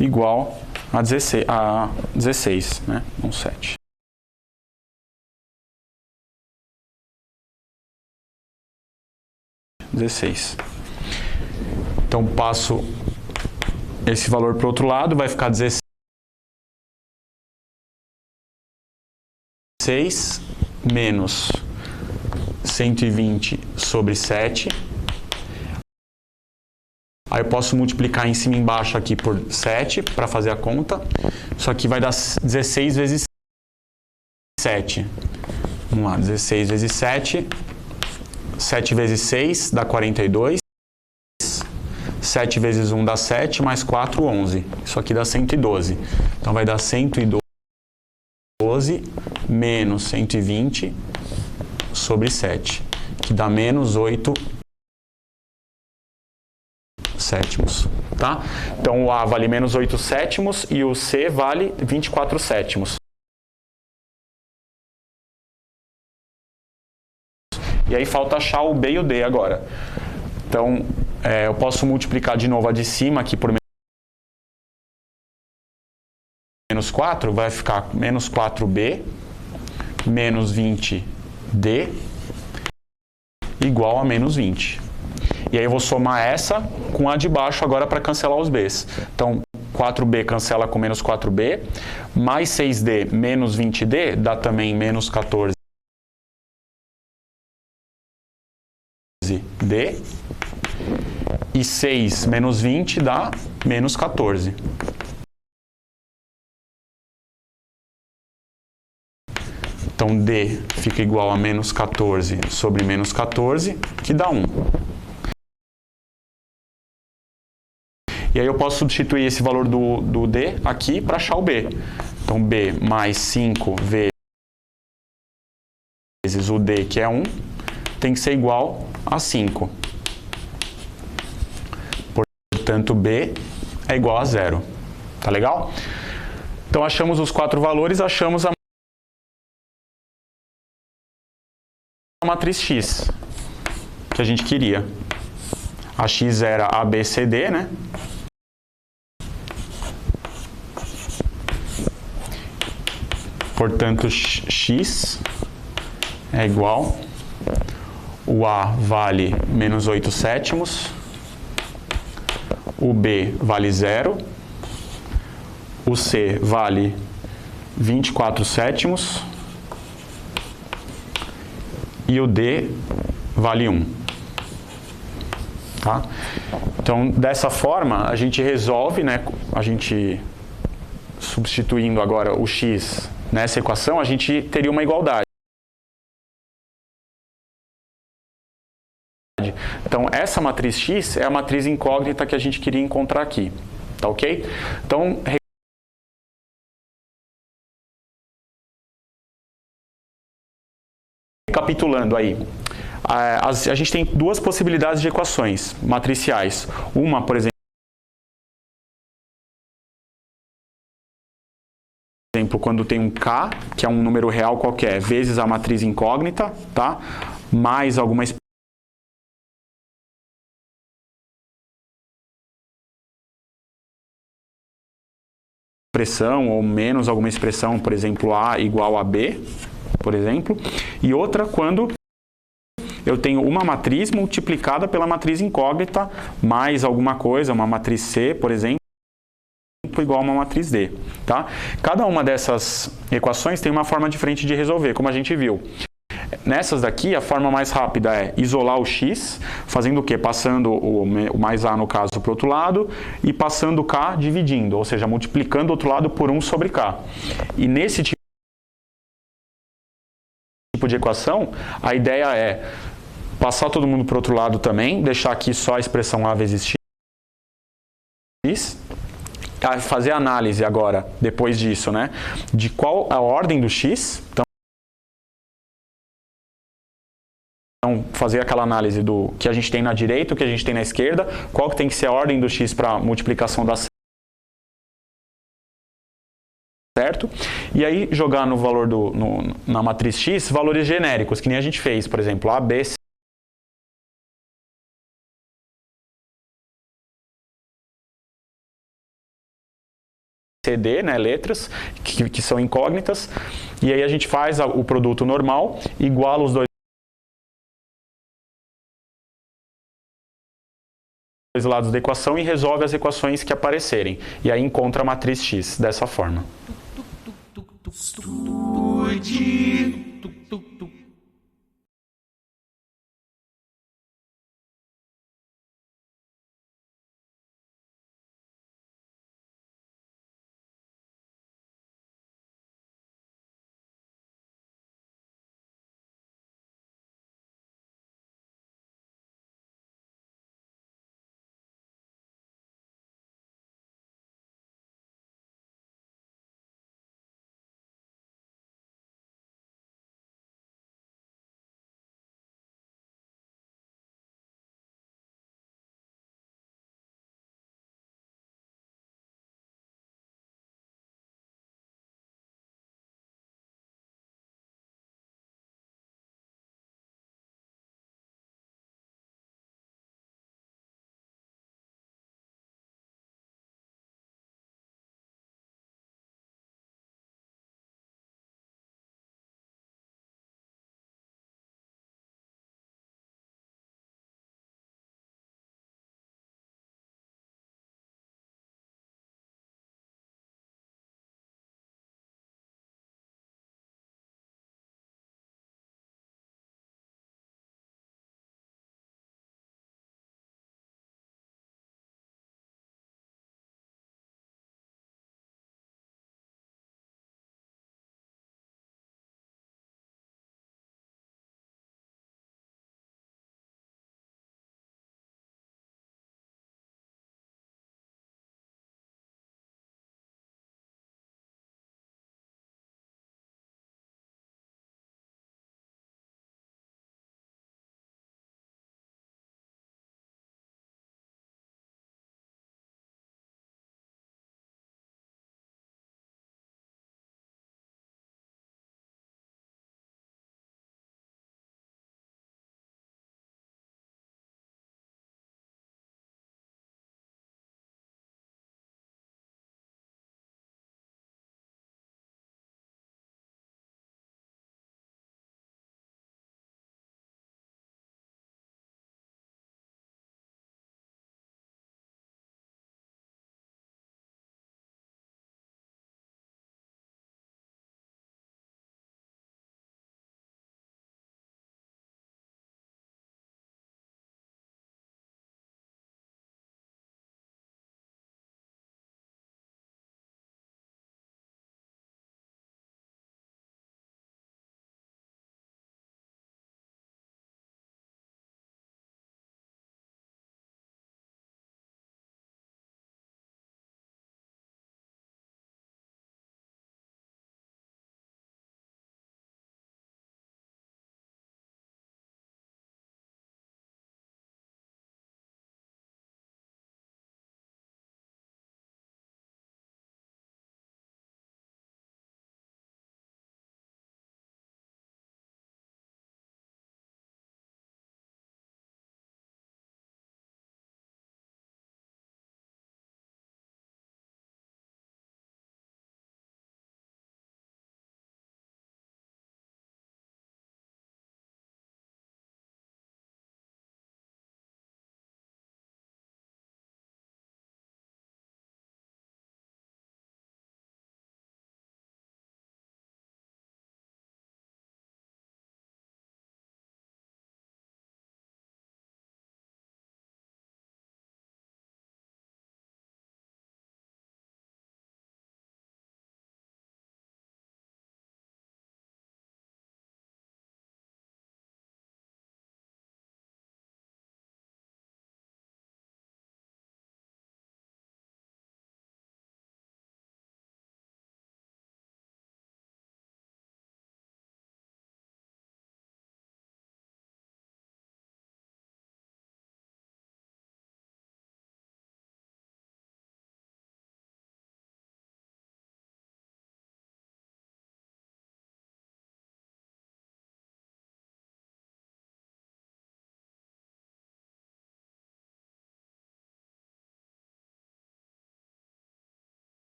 igual a 16, né? Não 7. Então, passo esse valor para o outro lado, vai ficar 16 menos 120 sobre 7. Aí eu posso multiplicar em cima e embaixo aqui por 7 para fazer a conta. Isso aqui vai dar 16 vezes 7. Vamos lá, 16 vezes 7. 7 vezes 6 dá 42. 7 vezes 1 dá 7, mais 4, 11. Isso aqui dá 112. Então vai dar 112 menos 120 sobre 7, que dá menos 8 sétimos, tá? Então, o A vale menos 8 sétimos e o C vale 24 sétimos. E aí falta achar o B e o D agora. Então, eu posso multiplicar de novo a de cima aqui por menos 4, vai ficar menos 4B menos 20D igual a menos 20. E aí eu vou somar essa com a de baixo agora para cancelar os Bs. Então, 4B cancela com menos 4B, mais 6D menos 20D dá também menos 14D. E 6 menos 20 dá menos 14. Então, D fica igual a menos 14 sobre menos 14, que dá 1. E aí eu posso substituir esse valor do D aqui para achar o B. Então, B mais 5 vezes o D, que é 1, tem que ser igual a 5. Portanto, B é igual a 0. Tá legal? Então, achamos os 4 valores, achamos a matriz X que a gente queria. A X era A, B, C, D, né? Portanto, X é igual, o A vale menos 8 sétimos, o B vale 0, o C vale 24 sétimos e o D vale 1. Tá? Então, dessa forma, a gente resolve, né, a gente substituindo agora o X nessa equação, a gente teria uma igualdade. Então, essa matriz X é a matriz incógnita que a gente queria encontrar aqui. Tá ok? Então, Recapitulando aí, a gente tem duas possibilidades de equações matriciais. Uma, por exemplo, quando tem um K, que é um número real qualquer, vezes a matriz incógnita, tá? Mais alguma expressão ou menos alguma expressão, por exemplo, A igual a B, por exemplo. E outra quando eu tenho uma matriz multiplicada pela matriz incógnita mais alguma coisa, uma matriz C, por exemplo, igual a uma matriz D, tá? Cada uma dessas equações tem uma forma diferente de resolver, como a gente viu. Nessas daqui, a forma mais rápida é isolar o x, fazendo o quê? Passando o mais a, no caso, para o outro lado, e passando k dividindo, ou seja, multiplicando o outro lado por 1 sobre k. E nesse tipo de equação, a ideia é passar todo mundo para o outro lado também, deixar aqui só a expressão a vezes x, fazer a análise agora, depois disso, né, de qual a ordem do x. Então, fazer aquela análise do que a gente tem na direita, o que a gente tem na esquerda, qual que tem que ser a ordem do x para a multiplicação da certo? E aí jogar no valor na matriz x valores genéricos, que nem a gente fez, por exemplo, A, B, C, D, né, letras, que são incógnitas, e aí a gente faz o produto normal, iguala os dois lados da equação e resolve as equações que aparecerem. E aí encontra a matriz x dessa forma.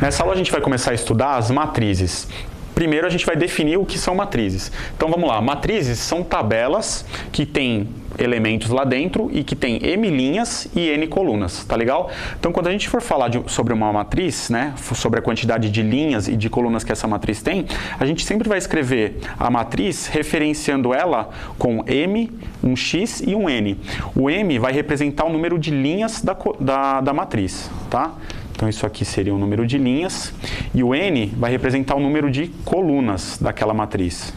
Nessa aula a gente vai começar a estudar as matrizes. Primeiro a gente vai definir o que são matrizes. Então vamos lá, matrizes são tabelas que têm elementos lá dentro e que tem M linhas e N colunas, tá legal? Então quando a gente for falar sobre uma matriz, né, sobre a quantidade de linhas e de colunas que essa matriz tem, a gente sempre vai escrever a matriz referenciando ela com M, um X e um N. O M vai representar o número de linhas da matriz, tá? Então isso aqui seria o número de linhas e o N vai representar o número de colunas daquela matriz.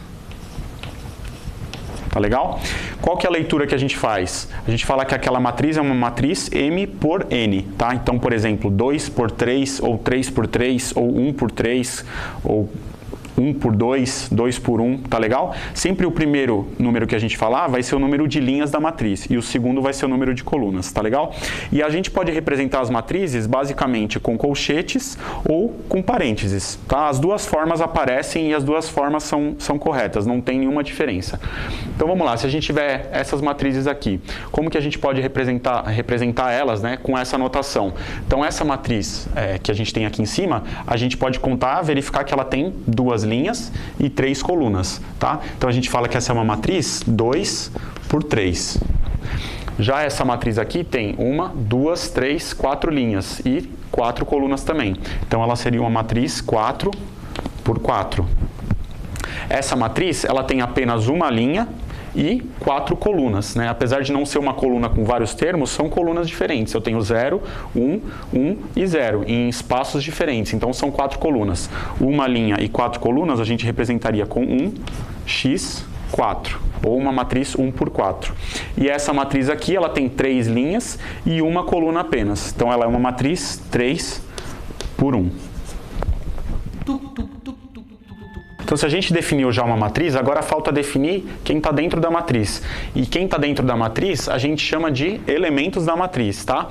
Tá legal? Qual que é a leitura que a gente faz? A gente fala que aquela matriz é uma matriz M por N, tá? Então, por exemplo, 2 por 3, ou 3 por 3, ou 1 por 3, ou 1 por 2, 2 por 1, tá legal? Sempre o primeiro número que a gente falar vai ser o número de linhas da matriz e o segundo vai ser o número de colunas, tá legal? E a gente pode representar as matrizes basicamente com colchetes ou com parênteses, tá? As duas formas aparecem e as duas formas são corretas, não tem nenhuma diferença. Então vamos lá, se a gente tiver essas matrizes aqui, como que a gente pode representar elas, né, com essa notação? Então essa matriz que a gente tem aqui em cima, a gente pode contar, verificar que ela tem duas linhas e 3 colunas, tá? Então a gente fala que essa é uma matriz 2 por 3. Já essa matriz aqui tem 1, 2, 3, 4 linhas e 4 colunas também. Então ela seria uma matriz 4 por 4. Essa matriz, ela tem apenas uma linha e 4 colunas, né? Apesar de não ser uma coluna com vários termos, são colunas diferentes. Eu tenho 0, 1, 1 e 0 em espaços diferentes, então são 4 colunas. Uma linha e 4 colunas a gente representaria com 1, x, 4, ou uma matriz 1 por 4. E essa matriz aqui, ela tem 3 linhas e uma coluna apenas. Então ela é uma matriz 3 por 1. Então, se a gente definiu já uma matriz, agora falta definir quem está dentro da matriz. E quem está dentro da matriz, a gente chama de elementos da matriz, tá?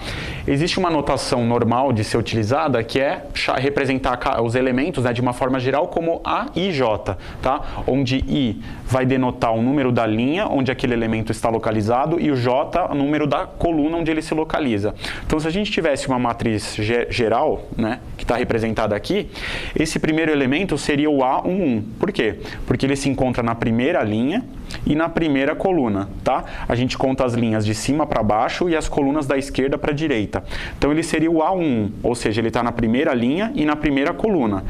Existe uma notação normal de ser utilizada, que é representar os elementos, né, de uma forma geral como A e J, tá? Onde I vai denotar o número da linha onde aquele elemento está localizado e o J, o número da coluna onde ele se localiza. Então, se a gente tivesse uma matriz geral, né, que está representada aqui, esse primeiro elemento seria o A11. Por quê? Porque ele se encontra na primeira linha e na primeira coluna, tá? A gente conta as linhas de cima para baixo e as colunas da esquerda para a direita. Então ele seria o A1, ou seja, ele está na primeira linha e na primeira coluna.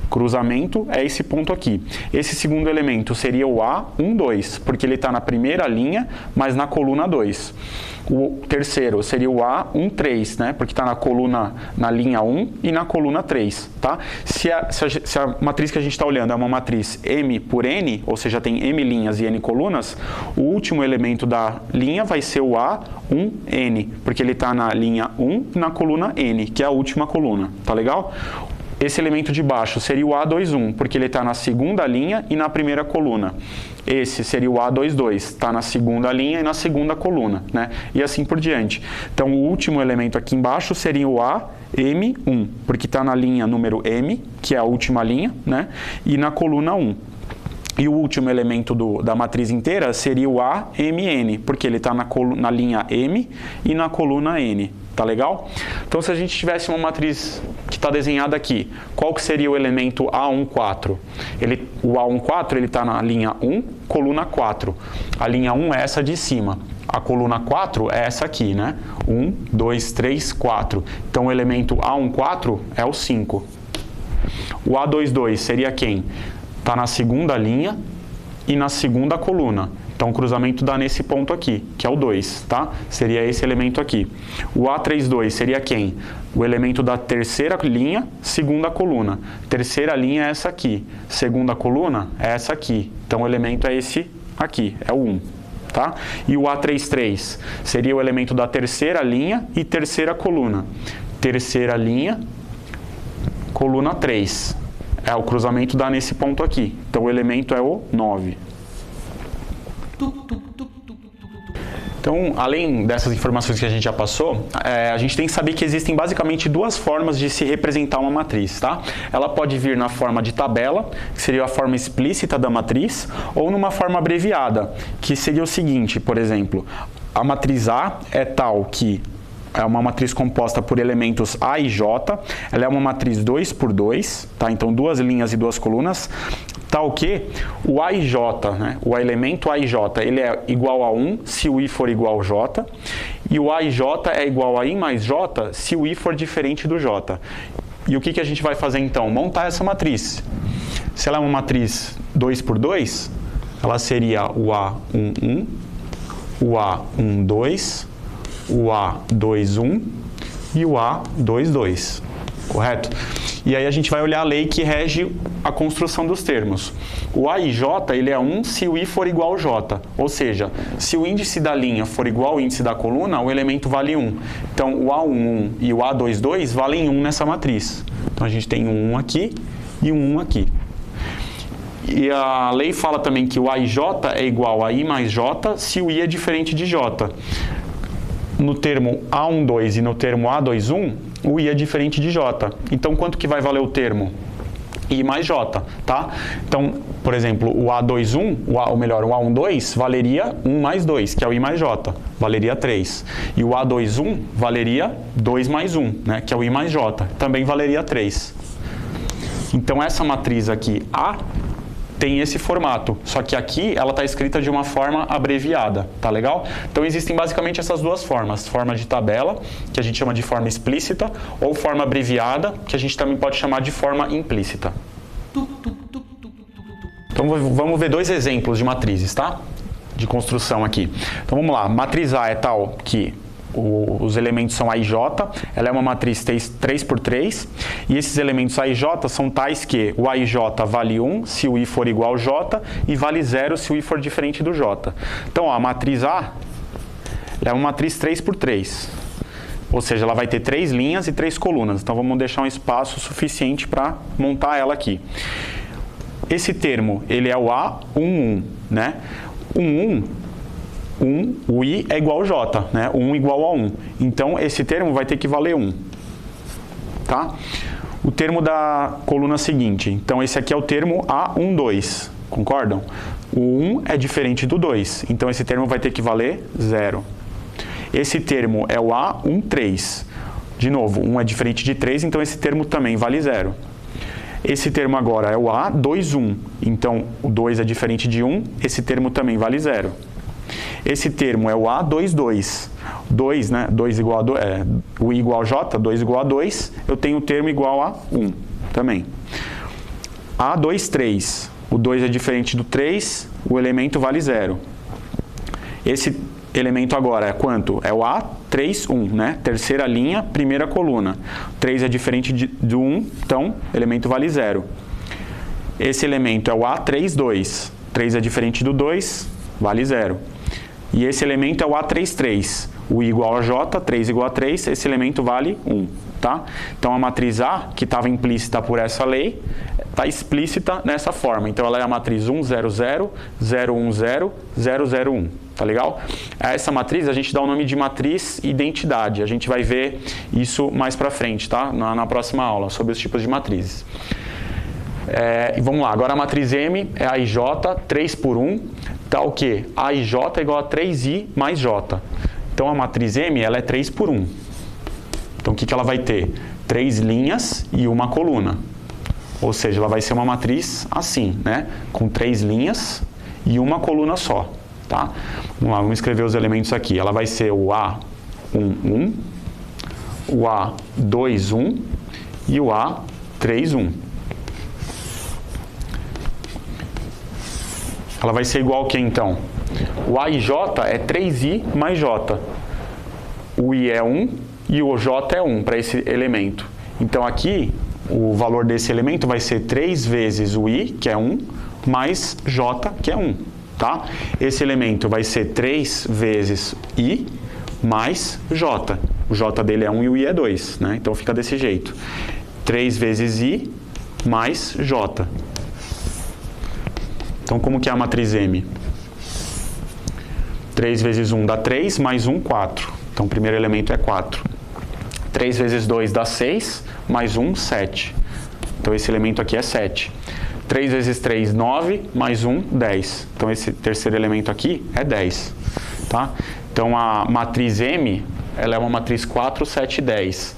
Cruzamento é esse ponto aqui. Esse segundo elemento seria o A12, porque ele está na primeira linha, mas na coluna 2. O terceiro seria o A13, né? Porque está na linha 1 e na coluna 3, tá? Se a matriz que a gente está olhando é uma matriz M por N, ou seja, tem M linhas e N colunas, o último elemento da linha vai ser o A1N, porque ele está na linha 1 e na coluna N, que é a última coluna, tá legal? Esse elemento de baixo seria o A21, porque ele está na segunda linha e na primeira coluna. Esse seria o A22, está na segunda linha e na segunda coluna, né? E assim por diante. Então, o último elemento aqui embaixo seria o AM1, porque está na linha número M, que é a última linha, né? E na coluna 1. E o último elemento da matriz inteira seria o AMN, porque ele está na linha M e na coluna N. Tá legal? Então, se a gente tivesse uma matriz que está desenhada aqui, qual que seria o elemento A14? O A14 está na linha 1, coluna 4. A linha 1 é essa de cima. A coluna 4 é essa aqui, né? 1, 2, 3, 4. Então, o elemento A14 é o 5. O A22 seria quem? Está na segunda linha e na segunda coluna. Então, o cruzamento dá nesse ponto aqui, que é o 2, tá? Seria esse elemento aqui. O A32 seria quem? O elemento da terceira linha, segunda coluna. Terceira linha é essa aqui. Segunda coluna é essa aqui. Então, o elemento é esse aqui, é o 1, tá? E o A33 seria o elemento da terceira linha e terceira coluna. Terceira linha, coluna 3. O cruzamento dá nesse ponto aqui. Então, o elemento é o 9. Então, além dessas informações que a gente já passou, a gente tem que saber que existem basicamente duas formas de se representar uma matriz, tá? Ela pode vir na forma de tabela, que seria a forma explícita da matriz, ou numa forma abreviada, que seria o seguinte, por exemplo, a matriz A é tal que é uma matriz composta por elementos A e J, ela é uma matriz 2 por 2, tá? Então 2 linhas e 2 colunas, tal que o A e J, né? O elemento A e J, ele é igual a 1 se o I for igual ao J, e o A e J é igual a I mais J se o I for diferente do J. E o que a gente vai fazer então? Montar essa matriz. Se ela é uma matriz 2 por 2, ela seria o A1, 1, o A1, 2, o A2, 1 e o A2, 2. Correto? E aí a gente vai olhar a lei que rege a construção dos termos. O A e J, ele é 1 se o I for igual ao J. Ou seja, se o índice da linha for igual ao índice da coluna, o elemento vale 1. Então, o A1, 1 e o A2, 2 valem 1 nessa matriz. Então, a gente tem um 1 aqui e um 1 aqui. E a lei fala também que o A e J é igual a I mais J se o I é diferente de J. No termo A1, 2 e no termo A2, 1, o I é diferente de J. Então, quanto que vai valer o termo? I mais J, tá? Então, por exemplo, o A2, 1, o A1, 2, valeria 1 mais 2, que é o I mais J, valeria 3. E o A2, 1 valeria 2 mais 1, né, que é o I mais J, também valeria 3. Então, essa matriz aqui, A, tem esse formato, só que aqui ela está escrita de uma forma abreviada, tá legal? Então existem basicamente essas duas formas, forma de tabela, que a gente chama de forma explícita, ou forma abreviada, que a gente também pode chamar de forma implícita. Então vamos ver dois exemplos de matrizes, tá? De construção aqui. Então vamos lá, matriz A é tal que os elementos são A e J, ela é uma matriz 3 por 3, e esses elementos A e J são tais que o A e J vale 1 se o I for igual ao J e vale 0 se o I for diferente do J. Então, ó, a matriz A é uma matriz 3 por 3, ou seja, ela vai ter 3 linhas e 3 colunas. Então, vamos deixar um espaço suficiente para montar ela aqui. Esse termo, ele é o A1, 1, né? 1, o I é igual ao J, né? 1 igual a 1. Então, esse termo vai ter que valer 1. Tá? O termo da coluna seguinte. Então, esse aqui é o termo A1, 2. Concordam? O 1 é diferente do 2. Então, esse termo vai ter que valer 0. Esse termo é o A1, 3. De novo, 1 é diferente de 3, então esse termo também vale 0. Esse termo agora é o A2, 1. Então, o 2 é diferente de 1, esse termo também vale 0. Esse termo é o A2, 2. 2, né? 2 igual a 2, o I igual a J, 2 igual a 2, eu tenho o termo igual a 1 também. A2, 3. O 2 é diferente do 3, o elemento vale 0. Esse elemento agora é quanto? É o A3, 1, né? Terceira linha, primeira coluna. 3 é diferente do 1, então o elemento vale 0. Esse elemento é o A3, 2. 3 é diferente do 2, vale 0. E esse elemento é o A3, 3. O I igual a J, 3 igual a 3, esse elemento vale 1. Tá? Então, a matriz A, que estava implícita por essa lei, está explícita nessa forma. Então, ela é a matriz 1, 0, 0, 0, 1, 0, 0, 0, 1. Tá legal? A essa matriz, a gente dá o nome de matriz identidade. A gente vai ver isso mais para frente, tá? Na próxima aula, sobre os tipos de matrizes. E vamos lá, agora a matriz M é A e J, 3 por 1, tá o quê? A e J é igual a 3I mais J. Então, a matriz M, ela é 3 por 1. Então, o que ela vai ter? 3 linhas e uma coluna. Ou seja, ela vai ser uma matriz assim, né? Com 3 linhas e uma coluna só, tá? Vamos lá, vamos escrever os elementos aqui. Ela vai ser o A1, 1, o A2, 1 e o A3, 1. Ela vai ser igual a quê, então? O A e J é 3I mais J. O I é 1 e o J é 1 para esse elemento. Então, aqui, o valor desse elemento vai ser 3 vezes o I, que é 1, mais J, que é 1. Tá? Esse elemento vai ser 3 vezes I mais J. O J dele é 1 e o I é 2. Né? Então, fica desse jeito. 3 vezes I mais J. Então, como que é a matriz M? 3 vezes 1 dá 3, mais 1, 4. Então, o primeiro elemento é 4. 3 vezes 2 dá 6, mais 1, 7. Então, esse elemento aqui é 7. 3 vezes 3, 9, mais 1, 10. Então, esse terceiro elemento aqui é 10. Tá? Então, a matriz M ela é uma matriz 4, 7 e 10.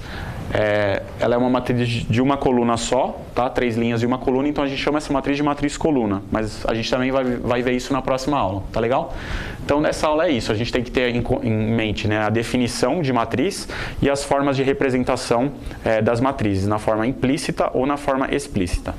Ela é uma matriz de uma coluna só, tá? 3 linhas e uma coluna, então a gente chama essa matriz de matriz coluna, mas a gente também vai ver isso na próxima aula, tá legal? Então nessa aula é isso, a gente tem que ter em mente, né, a definição de matriz e as formas de representação das matrizes, na forma implícita ou na forma explícita.